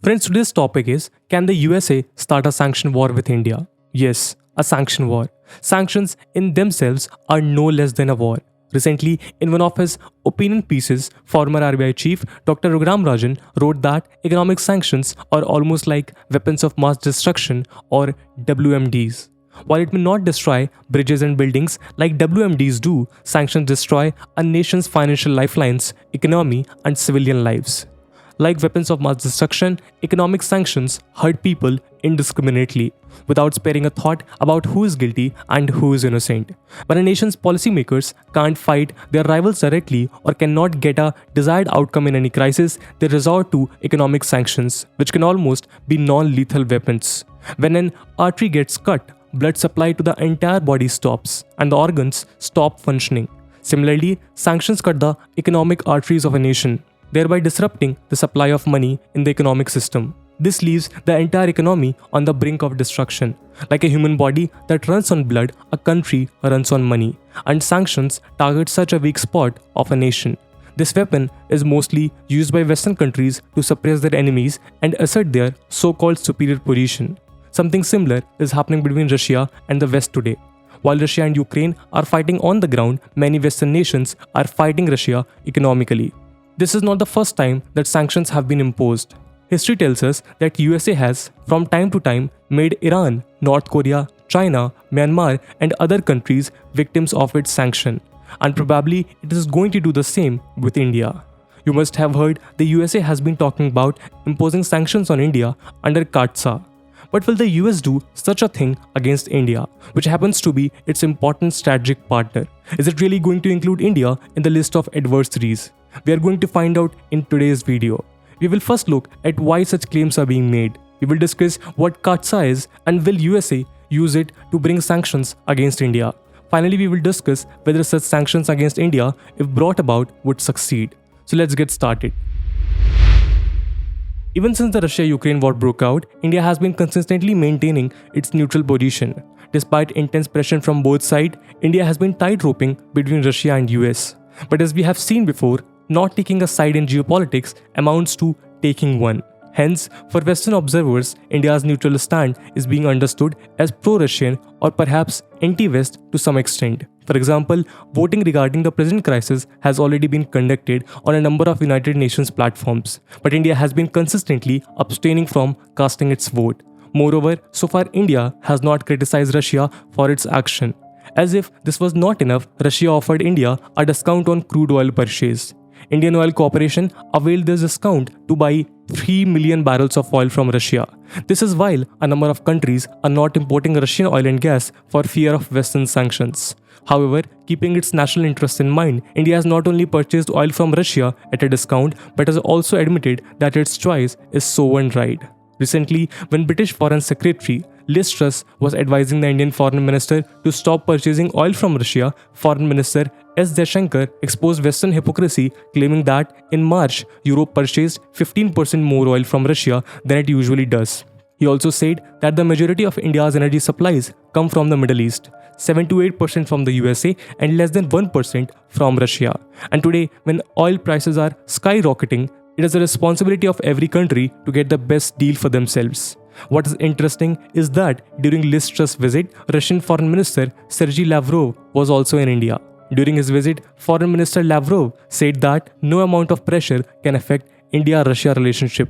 Friends, today's topic is, can the USA start a sanction war with India? Yes, a sanction war. Sanctions in themselves are no less than a war. Recently, in one of his opinion pieces, former RBI chief Dr. Raghuram Rajan wrote that economic sanctions are almost like weapons of mass destruction or WMDs. While it may not destroy bridges and buildings like WMDs do, sanctions destroy a nation's financial lifelines, economy, and civilian lives. Like weapons of mass destruction, economic sanctions hurt people indiscriminately, without sparing a thought about who is guilty and who is innocent. When a nation's policymakers can't fight their rivals directly or cannot get a desired outcome in any crisis, they resort to economic sanctions, which can almost be non-lethal weapons. When an artery gets cut, blood supply to the entire body stops and the organs stop functioning. Similarly, sanctions cut the economic arteries of a nation, thereby disrupting the supply of money in the economic system. This leaves the entire economy on the brink of destruction. Like a human body that runs on blood, a country runs on money, and sanctions target such a weak spot of a nation. This weapon is mostly used by Western countries to suppress their enemies and assert their so-called superior position. Something similar is happening between Russia and the West today. While Russia and Ukraine are fighting on the ground, many Western nations are fighting Russia economically. This is not the first time that sanctions have been imposed. History tells us that USA has, from time to time, made Iran, North Korea, China, Myanmar, and other countries victims of its sanction. And probably it is going to do the same with India. You must have heard the USA has been talking about imposing sanctions on India under CAATSA. But will the US do such a thing against India, which happens to be its important strategic partner? Is it really going to include India in the list of adversaries? We are going to find out in today's video. We will first look at why such claims are being made. We will discuss what CAATSA is and will USA use it to bring sanctions against India. Finally, we will discuss whether such sanctions against India, if brought about, would succeed. So let's get started. Even since the Russia-Ukraine war broke out, India has been consistently maintaining its neutral position. Despite intense pressure from both sides, India has been tight-roping between Russia and US. But as we have seen before, not taking a side in geopolitics amounts to taking one. Hence, for Western observers, India's neutral stand is being understood as pro-Russian or perhaps anti-West to some extent. For example, voting regarding the present crisis has already been conducted on a number of United Nations platforms, but India has been consistently abstaining from casting its vote. Moreover, so far India has not criticized Russia for its action. As if this was not enough, Russia offered India a discount on crude oil purchase. Indian Oil Corporation availed this discount to buy 3 million barrels of oil from Russia. This is while a number of countries are not importing Russian oil and gas for fear of Western sanctions. However, keeping its national interests in mind, India has not only purchased oil from Russia at a discount but has also admitted that its choice is sovereign right. Recently, when British Foreign Secretary Liz Truss was advising the Indian Foreign Minister to stop purchasing oil from Russia, Foreign Minister S. Jaishankar exposed Western hypocrisy, claiming that in March, Europe purchased 15% more oil from Russia than it usually does. He also said that the majority of India's energy supplies come from the Middle East, 7 to 8% from the USA and less than 1% from Russia. And today, when oil prices are skyrocketing, it is the responsibility of every country to get the best deal for themselves. What is interesting is that during Liz Truss' visit, Russian Foreign Minister Sergei Lavrov was also in India. During his visit, Foreign Minister Lavrov said that no amount of pressure can affect India-Russia relationship.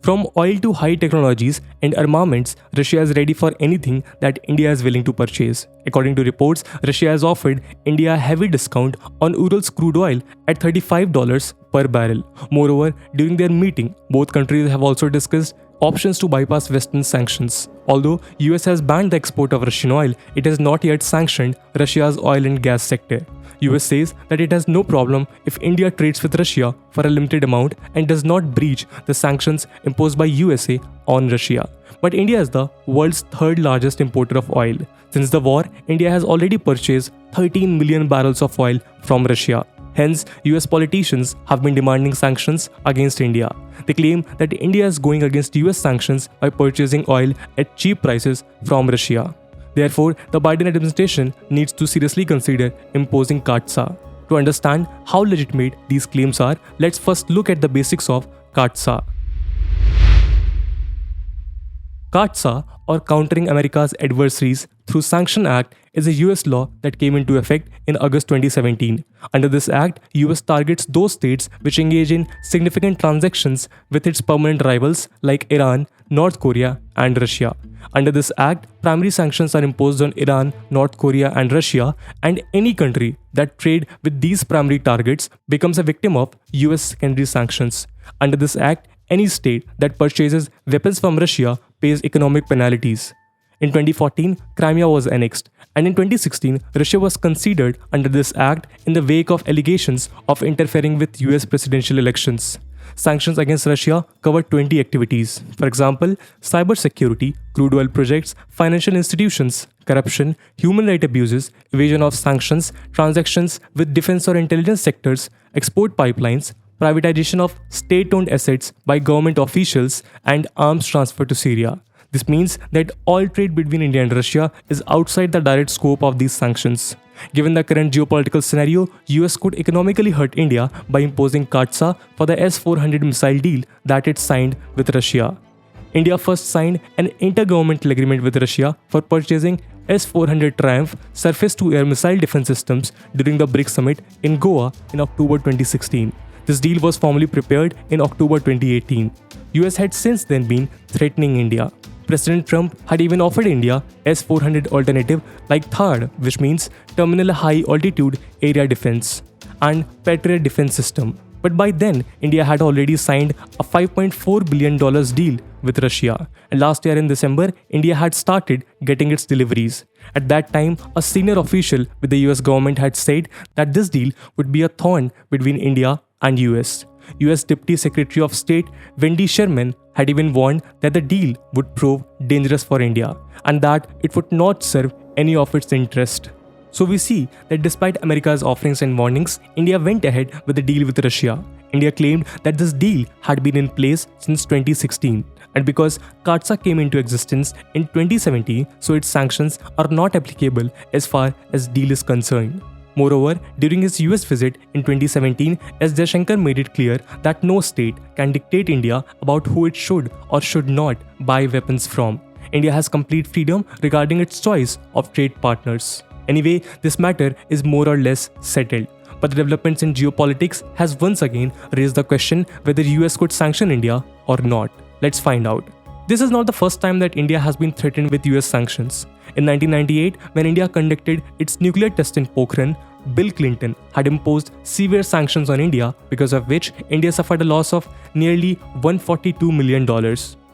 From oil to high technologies and armaments, Russia is ready for anything that India is willing to purchase. According to reports, Russia has offered India a heavy discount on Ural's crude oil at $35 per barrel. Moreover, during their meeting, both countries have also discussed options to bypass Western sanctions. Although US has banned the export of Russian oil, it has not yet sanctioned Russia's oil and gas sector. US says that it has no problem if India trades with Russia for a limited amount and does not breach the sanctions imposed by USA on Russia. But India is the world's third largest importer of oil. Since the war, India has already purchased 13 million barrels of oil from Russia. Hence, US politicians have been demanding sanctions against India. They claim that India is going against US sanctions by purchasing oil at cheap prices from Russia. Therefore, the Biden administration needs to seriously consider imposing CAATSA. To understand how legitimate these claims are, let's first look at the basics of CAATSA. CAATSA, or Countering America's Adversaries Through Sanction Act, is a US law that came into effect in August 2017. Under this act, US targets those states which engage in significant transactions with its permanent rivals like Iran, North Korea, and Russia. Under this act, primary sanctions are imposed on Iran, North Korea, and Russia, and any country that trade with these primary targets becomes a victim of US secondary sanctions. Under this act, any state that purchases weapons from Russia pays economic penalties. In 2014, Crimea was annexed, and in 2016, Russia was considered under this act in the wake of allegations of interfering with US presidential elections. Sanctions against Russia cover 20 activities. For example, cybersecurity, crude oil projects, financial institutions, corruption, human rights abuses, evasion of sanctions, transactions with defense or intelligence sectors, export pipelines, privatization of state-owned assets by government officials, and arms transfer to Syria. This means that all trade between India and Russia is outside the direct scope of these sanctions. Given the current geopolitical scenario, US could economically hurt India by imposing CAATSA for the S-400 missile deal that it signed with Russia. India first signed an intergovernmental agreement with Russia for purchasing S-400 Triumph surface-to-air missile defense systems during the BRICS summit in Goa in October 2016. This deal was formally prepared in October 2018. US had since then been threatening India. President Trump had even offered India S-400 alternative like THAAD, which means Terminal High Altitude Area Defense, and Patriot Defense System. But by then, India had already signed a $5.4 billion deal with Russia. And last year in December, India had started getting its deliveries. At that time, a senior official with the US government had said that this deal would be a thorn between India and US. US Deputy Secretary of State Wendy Sherman had even warned that the deal would prove dangerous for India and that it would not serve any of its interest. So we see that despite America's offerings and warnings, India went ahead with the deal with Russia. India claimed that this deal had been in place since 2016, and because CAATSA came into existence in 2017, so its sanctions are not applicable as far as deal is concerned. Moreover, during his US visit in 2017, S. Jaishankar made it clear that no state can dictate India about who it should or should not buy weapons from. India has complete freedom regarding its choice of trade partners. Anyway, this matter is more or less settled. But the developments in geopolitics has once again raised the question whether US could sanction India or not. Let's find out. This is not the first time that India has been threatened with US sanctions. In 1998, when India conducted its nuclear test in Pokhran, Bill Clinton had imposed severe sanctions on India, because of which India suffered a loss of nearly $142 million.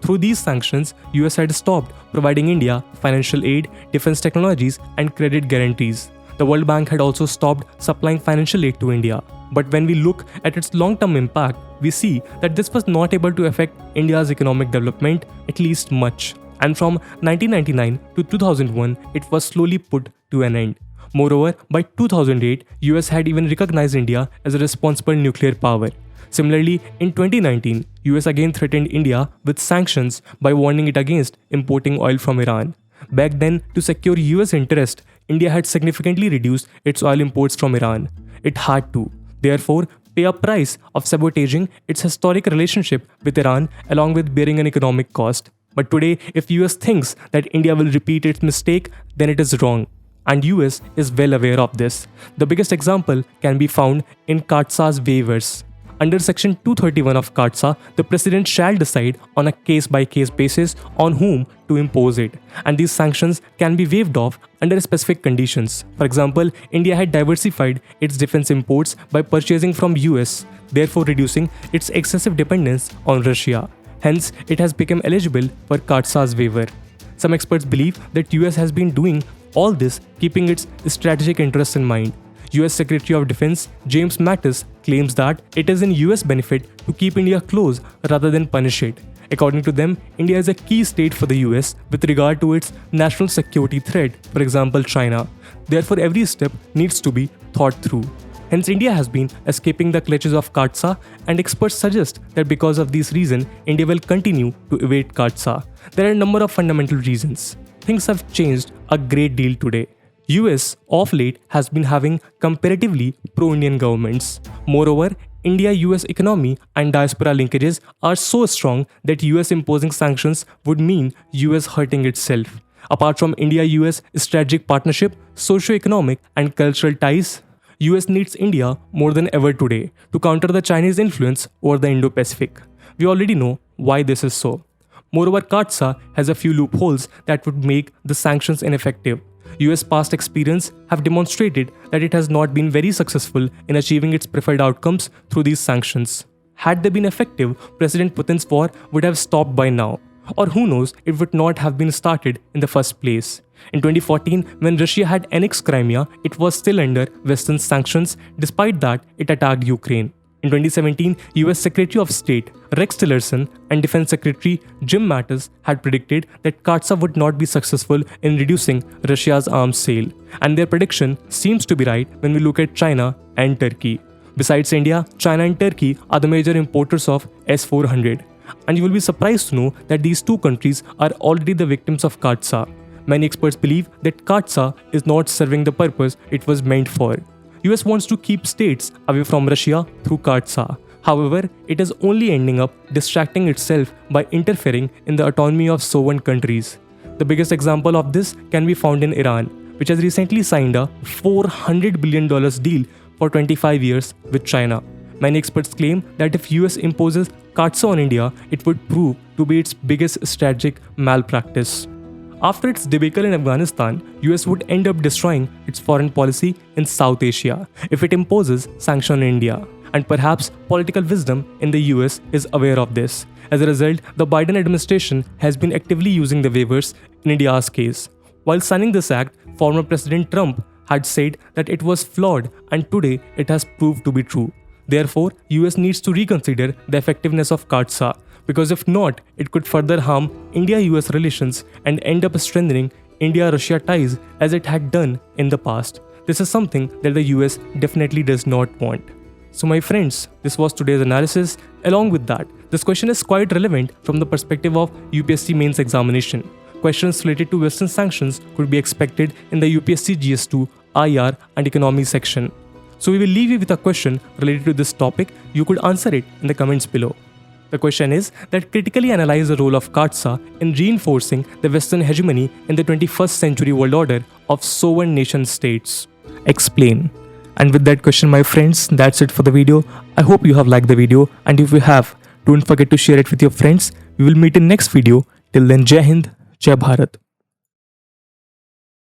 Through these sanctions, US had stopped providing India financial aid, defense technologies, and credit guarantees. The World Bank had also stopped supplying financial aid to India. But when we look at its long-term impact, we see that this was not able to affect India's economic development, at least much. And from 1999 to 2001, it was slowly put to an end. Moreover, by 2008, US had even recognized India as a responsible nuclear power. Similarly, in 2019, US again threatened India with sanctions by warning it against importing oil from Iran. Back then, to secure US interest, India had significantly reduced its oil imports from Iran. It had to, therefore, pay a price of sabotaging its historic relationship with Iran along with bearing an economic cost. But today, if US thinks that India will repeat its mistake, then it is wrong. And US is well aware of this. The biggest example can be found in CAATSA's waivers. Under Section 231 of CAATSA, the President shall decide on a case-by-case basis on whom to impose it, and these sanctions can be waived off under specific conditions. For example, India had diversified its defense imports by purchasing from US, therefore reducing its excessive dependence on Russia. Hence, it has become eligible for CAATSA's waiver. Some experts believe that US has been doing all this keeping its strategic interests in mind. US Secretary of Defense James Mattis claims that it is in US benefit to keep India close rather than punish it. According to them, India is a key state for the US with regard to its national security threat, for example China. Therefore, every step needs to be thought through. Hence, India has been escaping the clutches of CAATSA, and experts suggest that because of this reason, India will continue to evade CAATSA. There are a number of fundamental reasons. Things have changed a great deal today. US of late has been having comparatively pro-Indian governments. Moreover, India-US economy and diaspora linkages are so strong that US imposing sanctions would mean US hurting itself. Apart from India-US strategic partnership, socio-economic and cultural ties, US needs India more than ever today to counter the Chinese influence over the Indo-Pacific. We already know why this is so. Moreover, CAATSA has a few loopholes that would make the sanctions ineffective. US past experience have demonstrated that it has not been very successful in achieving its preferred outcomes through these sanctions. Had they been effective, President Putin's war would have stopped by now. Or who knows, it would not have been started in the first place. In 2014, when Russia had annexed Crimea, it was still under Western sanctions. Despite that, it attacked Ukraine. In 2017, US Secretary of State Rex Tillerson and Defense Secretary Jim Mattis had predicted that CAATSA would not be successful in reducing Russia's arms sale. And their prediction seems to be right when we look at China and Turkey. Besides India, China and Turkey are the major importers of S-400. And you will be surprised to know that these two countries are already the victims of CAATSA. Many experts believe that CAATSA is not serving the purpose it was meant for. US wants to keep states away from Russia through CAATSA. However, it is only ending up distracting itself by interfering in the autonomy of sovereign countries. The biggest example of this can be found in Iran, which has recently signed a $400 billion deal for 25 years with China. Many experts claim that if US imposes CAATSA on India, it would prove to be its biggest strategic malpractice. After its debacle in Afghanistan, US would end up destroying its foreign policy in South Asia if it imposes sanctions on India. And perhaps political wisdom in the US is aware of this. As a result, the Biden administration has been actively using the waivers in India's case. While signing this act, former President Trump had said that it was flawed, and today it has proved to be true. Therefore, US needs to reconsider the effectiveness of CAATSA, because if not, it could further harm India-US relations and end up strengthening India-Russia ties as it had done in the past. This is something that the US definitely does not want. So my friends, this was today's analysis. Along with that, this question is quite relevant from the perspective of UPSC mains examination. Questions related to Western sanctions could be expected in the UPSC GS2, IR and economy section. So we will leave you with a question related to this topic. You could answer it in the comments below. The question is that critically analyze the role of CAATSA in reinforcing the Western hegemony in the 21st century world order of sovereign nation states. Explain. And with that question, my friends, that's it for the video. I hope you have liked the video, and if you have, don't forget to share it with your friends. We will meet in next video. Till then, Jai Hind, Jai Bharat.